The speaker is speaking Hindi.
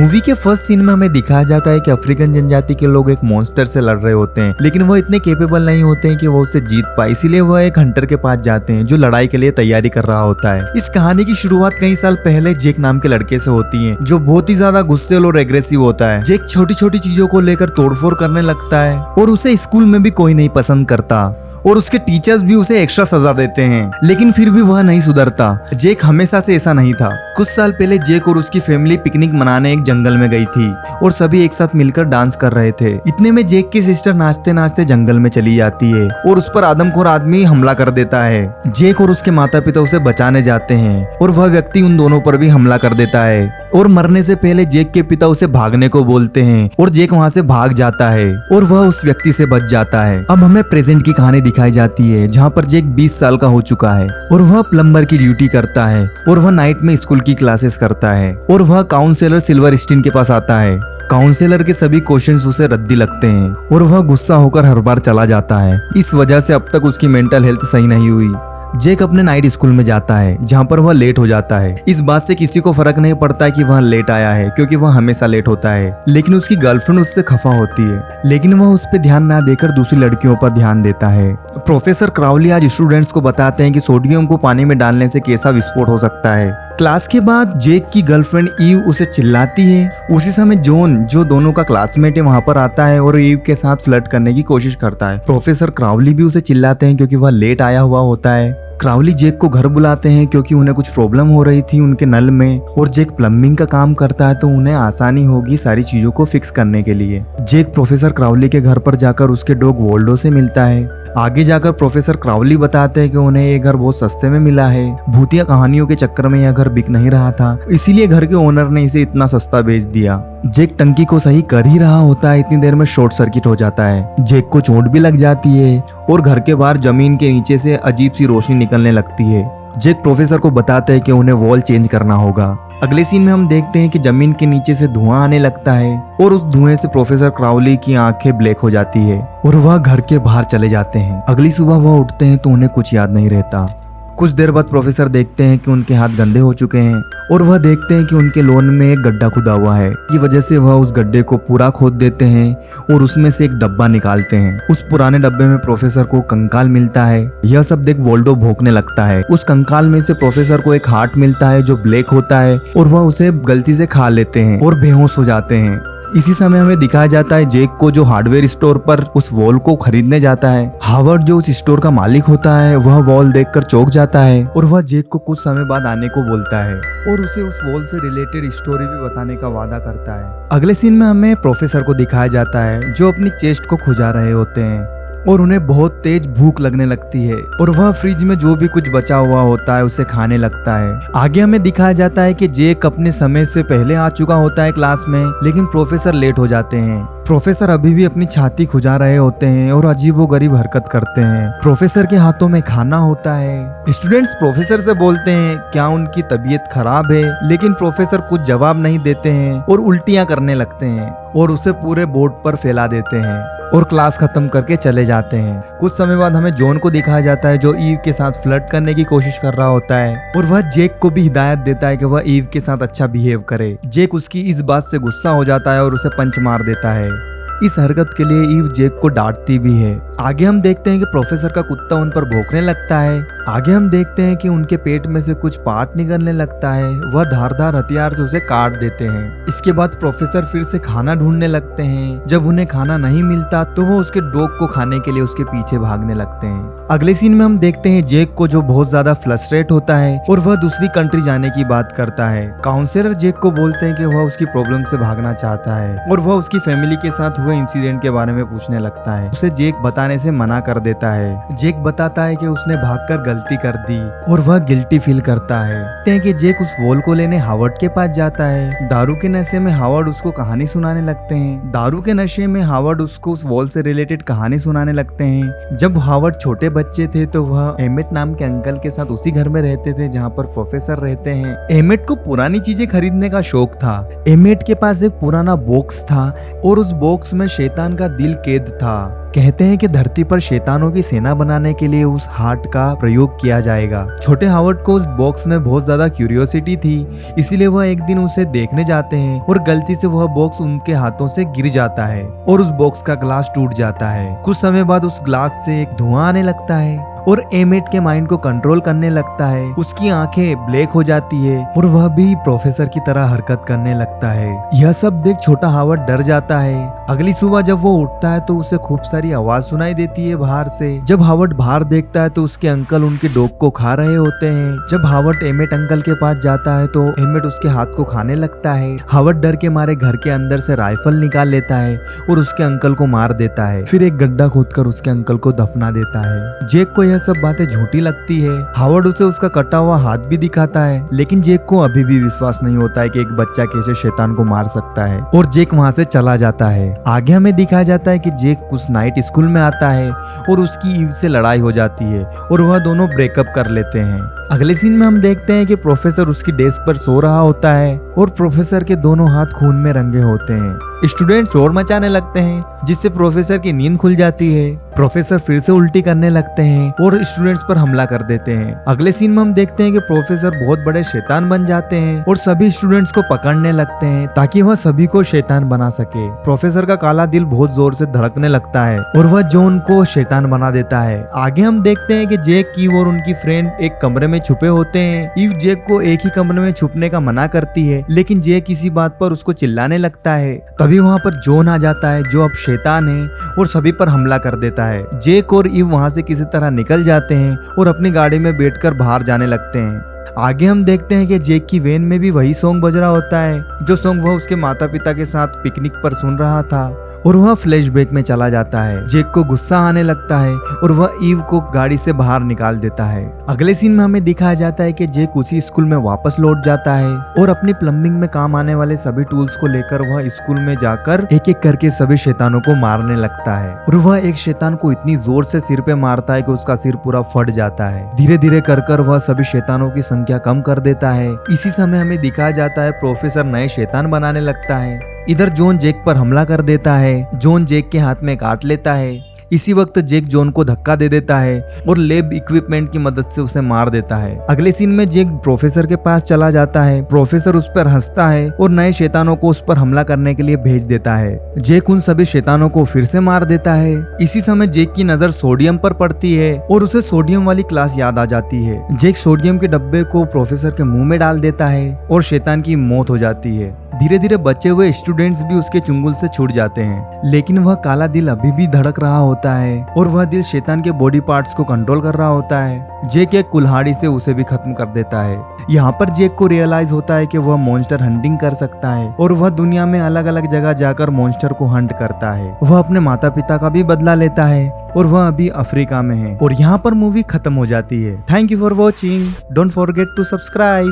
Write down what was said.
मूवी के फर्स्ट सीन में हमें दिखाया जाता है कि अफ्रीकन जनजाति के लोग एक मॉन्स्टर से लड़ रहे होते हैं, लेकिन वो इतने केपेबल नहीं होते हैं कि वो उसे जीत पाए। इसीलिए वह एक हंटर के पास जाते हैं जो लड़ाई के लिए तैयारी कर रहा होता है। इस कहानी की शुरुआत कई साल पहले जेक नाम के लड़के से होती है, जो बहुत ही ज्यादा गुस्सेल और एग्रेसिव होता है। जेक छोटी छोटी चीजों को लेकर तोड़फोड़ करने लगता है और उसे स्कूल में भी कोई नहीं पसंद करता और उसके टीचर्स भी उसे एक्स्ट्रा सजा देते हैं, लेकिन फिर भी वह नहीं सुधरता। जेक हमेशा से ऐसा नहीं था। कुछ साल पहले जेक और उसकी फैमिली पिकनिक मनाने एक जंगल में गई थी और सभी एक साथ मिलकर डांस कर रहे थे। इतने में जेक की सिस्टर नाचते नाचते जंगल में चली जाती है और उस पर आदमखोर आदमी हमला कर देता है। जेक और उसके माता पिता उसे बचाने जाते हैं और वह व्यक्ति उन दोनों पर भी हमला कर देता है और मरने से पहले जेक के पिता उसे भागने को बोलते हैं और जेक वहाँ से भाग जाता है और वह उस व्यक्ति से बच जाता है। अब हमें प्रेजेंट की कहानी दिखाई जाती है जहाँ पर जेक 20 साल का हो चुका है और वह प्लम्बर की ड्यूटी करता है और वह नाइट में स्कूल की क्लासेस करता है और वह काउंसलर सिल्वरस्टीन के पास आता है। काउंसलर के सभी क्वेश्चंस उसे रद्दी लगते हैं और वह गुस्सा होकर हर बार चला जाता है। इस वजह से अब तक उसकी मेंटल हेल्थ सही नहीं हुई। जेक अपने नाइट स्कूल में जाता है जहाँ पर वह लेट हो जाता है। इस बात से किसी को फर्क नहीं पड़ता कि वह लेट आया है क्योंकि वह हमेशा लेट होता है, लेकिन उसकी गर्लफ्रेंड उससे खफा होती है, लेकिन वह उस पर ध्यान ना देकर दूसरी लड़कियों पर ध्यान देता है। प्रोफेसर क्राउली आज स्टूडेंट्स को बताते हैं कि सोडियम को पानी में डालने से कैसा विस्फोट हो सकता है। क्लास के बाद जेक की गर्लफ्रेंड ईव उसे चिल्लाती है। उसी समय जॉन, जो दोनों का क्लासमेट है, वहाँ पर आता है और ईव के साथ फ्लर्ट करने की कोशिश करता है। प्रोफेसर क्राउली भी उसे चिल्लाते हैं क्योंकि वह लेट आया हुआ होता है। क्राउली जेक को घर बुलाते हैं क्योंकि उन्हें कुछ प्रॉब्लम हो रही थी उनके नल में और जेक प्लम्बिंग का काम करता है तो उन्हें आसानी होगी सारी चीजों को फिक्स करने के लिए। जेक प्रोफेसर क्राउली के घर पर जाकर उसके डॉग वोल्डो से मिलता है। आगे जाकर प्रोफेसर क्राउली बताते हैं कि उन्हें ये घर बहुत सस्ते में मिला है। भूतिया कहानियों के चक्कर में यह घर बिक नहीं रहा था, इसीलिए घर के ओनर ने इसे इतना सस्ता बेच दिया। जेक टंकी को सही कर ही रहा होता है, इतनी देर में शॉर्ट सर्किट हो जाता है। जेक को चोट भी लग जाती है और घर के बाहर जमीन के नीचे से अजीब सी रोशनी निकलने लगती है। जेक प्रोफेसर को बताते हैं कि उन्हें वॉल चेंज करना होगा। अगले सीन में हम देखते हैं कि जमीन के नीचे से धुआं आने लगता है और उस धुएं से प्रोफेसर क्राउली की आंखें ब्लैक हो जाती है और वह घर के बाहर चले जाते हैं। अगली सुबह वह उठते हैं तो उन्हें कुछ याद नहीं रहता। कुछ देर बाद प्रोफेसर देखते हैं कि उनके हाथ गंदे हो चुके हैं और वह देखते हैं कि उनके लोन में एक गड्ढा खुदा हुआ है। की वजह से वह उस गड्ढे को पूरा खोद देते हैं और उसमें से एक डब्बा निकालते हैं। उस पुराने डब्बे में प्रोफेसर को कंकाल मिलता है। यह सब देख वोल्डो भौंकने लगता है। उस कंकाल में से प्रोफेसर को एक हार्ट मिलता है जो ब्लैक होता है और वह उसे गलती से खा लेते हैं और बेहोश हो जाते हैं। इसी समय हमें दिखाया जाता है जेक को, जो हार्डवेयर स्टोर पर उस वॉल को खरीदने जाता है। हावर्ड, जो उस स्टोर का मालिक होता है, वह वॉल देखकर चौंक जाता है और वह जेक को कुछ समय बाद आने को बोलता है और उसे उस वॉल से रिलेटेड स्टोरी भी बताने का वादा करता है। अगले सीन में हमें प्रोफेसर को दिखाया जाता है जो अपनी चेस्ट को खुजा रहे होते हैं और उन्हें बहुत तेज भूख लगने लगती है और वह फ्रिज में जो भी कुछ बचा हुआ होता है उसे खाने लगता है। आगे हमें दिखाया जाता है कि जेक अपने समय से पहले आ चुका होता है क्लास में, लेकिन प्रोफेसर लेट हो जाते हैं। प्रोफेसर अभी भी अपनी छाती खुजा रहे होते हैं और अजीबोगरीब हरकत करते हैं। प्रोफेसर के हाथों में खाना होता है। स्टूडेंट्स प्रोफेसर से बोलते हैं क्या उनकी तबीयत खराब है, लेकिन प्रोफेसर कुछ जवाब नहीं देते हैं और उल्टियां करने लगते हैं और उसे पूरे बोर्ड पर फैला देते हैं और क्लास खत्म करके चले जाते हैं। कुछ समय बाद हमें जॉन को दिखाया जाता है जो ईव के साथ फ्लर्ट करने की कोशिश कर रहा होता है और वह जेक को भी हिदायत देता है कि वह ईव के साथ अच्छा बिहेव करे। जेक उसकी इस बात से गुस्सा हो जाता है और उसे पंच मार देता है। इस हरकत के लिए ईव जेक को डांटती भी है। आगे हम देखते हैं कि प्रोफेसर का कुत्ता उन पर भौंकने लगता है। आगे हम देखते हैं कि उनके पेट में से कुछ पार्ट निकलने लगता है। वह धारदार हथियार से उसे काट देते हैं। इसके बाद प्रोफेसर फिर से खाना ढूंढने लगते हैं। जब उन्हें खाना नहीं मिलता तो वो उसके डॉग को खाने के लिए उसके पीछे भागने लगते हैं। अगले सीन में हम देखते हैं जेक को, जो बहुत ज्यादा फ्रस्ट्रेट होता है और वह दूसरी कंट्री जाने की बात करता है। काउंसलर जेक को बोलते हैं कि वह उसकी प्रॉब्लम से भागना चाहता है और वह उसकी फैमिली के साथ हुए इंसिडेंट के बारे में पूछने लगता है। उसे जेक बताने से मना कर देता है। जेक बताता है कि उसने भागकर गलती कर दी और वह गिल्टी फील करता है कि जेक उस वॉल को लेने हावर्ड के पास जाता है। दारू के नशे में हावर्ड उसको कहानी सुनाने लगते हैं। दारू के नशे में हावर्ड उसको उस वॉल से रिलेटेड कहानी सुनाने लगते हैं। जब हावर्ड छोटे बच्चे थे तो वह एमेट नाम के अंकल के साथ उसी घर में रहते थे जहाँ पर प्रोफेसर रहते हैं। एमेट को पुरानी चीजें खरीदने का शौक था। एमेट के पास एक पुराना बॉक्स था और उस बॉक्स में शैतान का दिल कैद था। कहते हैं कि धरती पर शैतानों की सेना बनाने के लिए उस हार्ट का प्रयोग किया जाएगा। छोटे हावर्ड को उस बॉक्स में बहुत ज्यादा क्यूरियोसिटी थी, इसीलिए वह एक दिन उसे देखने जाते हैं और गलती से वह बॉक्स उनके हाथों से गिर जाता है और उस बॉक्स का ग्लास टूट जाता है। कुछ समय बाद उस ग्लास से एक धुआं आने लगता है और एमेट के माइंड को कंट्रोल करने लगता है। उसकी आंखें ब्लैक हो जाती है और वह भी प्रोफेसर की तरह हरकत करने लगता है। यह सब देख छोटा हावर्ड डर जाता है। अगली सुबह जब वो उठता है तो उसे खूब सारी आवाज सुनाई देती है बाहर से। जब हावर्ड बाहर देखता है तो उसके अंकल उनके डॉग को खा रहे होते हैं। जब हावर्ड एमेट अंकल के पास जाता है तो एमेट उसके हाथ को खाने लगता है। हावर्ड डर के मारे घर के अंदर से राइफल निकाल लेता है और उसके अंकल को मार देता है। फिर एक गड्ढा खोदकर उसके अंकल को दफना देता है। जेक को यह सब बातें झूठी लगती है। हावर्ड उसे उसका कटा हुआ हाथ भी दिखाता है, लेकिन जेक को अभी भी विश्वास नहीं होता है कि एक बच्चा कैसे शैतान को मार सकता है और जेक वहां से चला जाता है। आगे हमें दिखाया जाता है कि जेक उस नाइट स्कूल में आता है और उसकी ईव से लड़ाई हो जाती है और वह दोनों ब्रेकअप कर लेते हैं। अगले सीन में हम देखते हैं कि प्रोफेसर उसकी डेस्क पर सो रहा होता है और प्रोफेसर के दोनों हाथ खून में रंगे होते हैं। स्टूडेंट शोर मचाने लगते हैं जिससे प्रोफेसर की नींद खुल जाती है। प्रोफेसर फिर से उल्टी करने लगते हैं और स्टूडेंट्स पर हमला कर देते हैं। अगले सीन में हम देखते हैं कि प्रोफेसर बहुत बड़े शैतान बन जाते हैं और सभी स्टूडेंट्स को पकड़ने लगते हैं ताकि वह सभी को शैतान बना सके। प्रोफेसर का काला दिल बहुत जोर से धड़कने लगता है और वह जॉन को शैतान बना देता है। आगे हम देखते हैं कि जेक, ईव और उनकी फ्रेंड एक कमरे में छुपे होते हैं। ईव जेक को एक ही कमरे में छुपने का मना करती है, लेकिन जेक किसी बात पर उसको चिल्लाने लगता है। तभी वहाँ पर जॉन आ जाता है जो अब शैतान है और सभी पर हमला कर देता है। जेक और ईव वहां से किसी तरह निकल जाते हैं और अपनी गाड़ी में बैठकर बाहर जाने लगते हैं। आगे हम देखते हैं कि जेक की वैन में भी वही सॉन्ग बज रहा होता है जो सॉन्ग वह उसके माता पिता के साथ पिकनिक पर सुन रहा था और वह फ्लैशबैक में चला जाता है। जेक को गुस्सा आने लगता है और वह ईव को गाड़ी से बाहर निकाल देता है। अगले सीन में हमें दिखाया जाता है कि जेक उसी स्कूल में वापस लौट जाता है और अपनी प्लम्बिंग में काम आने वाले सभी टूल्स को लेकर वह स्कूल में जाकर एक एक करके सभी शैतानों को मारने लगता है और वह एक शैतान को इतनी जोर से सिर पे मारता है कि उसका सिर पूरा फट जाता है। धीरे धीरे कर वह सभी शैतानों की संख्या कम कर देता है। इसी समय हमें दिखाया जाता है प्रोफेसर नए शैतान बनाने लगता है। इधर जॉन जेक पर हमला कर देता है। जॉन जेक के हाथ में काट लेता है। इसी वक्त जेक जॉन को धक्का दे देता है और लैब इक्विपमेंट की मदद से उसे मार देता है। अगले सीन में जेक प्रोफेसर के पास चला जाता है। प्रोफेसर उस पर हंसता है और नए शैतानों को उस पर हमला करने के लिए भेज देता है। जेक उन सभी शैतानों को फिर से मार देता है। इसी समय जेक की नजर सोडियम पर पड़ती है और उसे सोडियम वाली क्लास याद आ जाती है। जेक सोडियम के डब्बे को प्रोफेसर के मुंह में डाल देता है और शैतान की मौत हो जाती है। धीरे धीरे बचे हुए स्टूडेंट्स भी उसके चुंगल से छूट जाते हैं, लेकिन वह काला दिल अभी भी धड़क रहा होता है और वह दिल शैतान के बॉडी पार्ट्स को कंट्रोल कर रहा होता है। जेक एक कुल्हाड़ी से उसे भी खत्म कर देता है। यहाँ पर जेक को रियलाइज होता है कि वह मॉन्स्टर हंटिंग कर सकता है और वह दुनिया में अलग अलग जगह जाकर मॉन्स्टर को हंट करता है। वह अपने माता पिता का भी बदला लेता है और वह अभी अफ्रीका में है। और यहाँ पर मूवी खत्म हो जाती है। Thank you for watching. Don't forget to subscribe.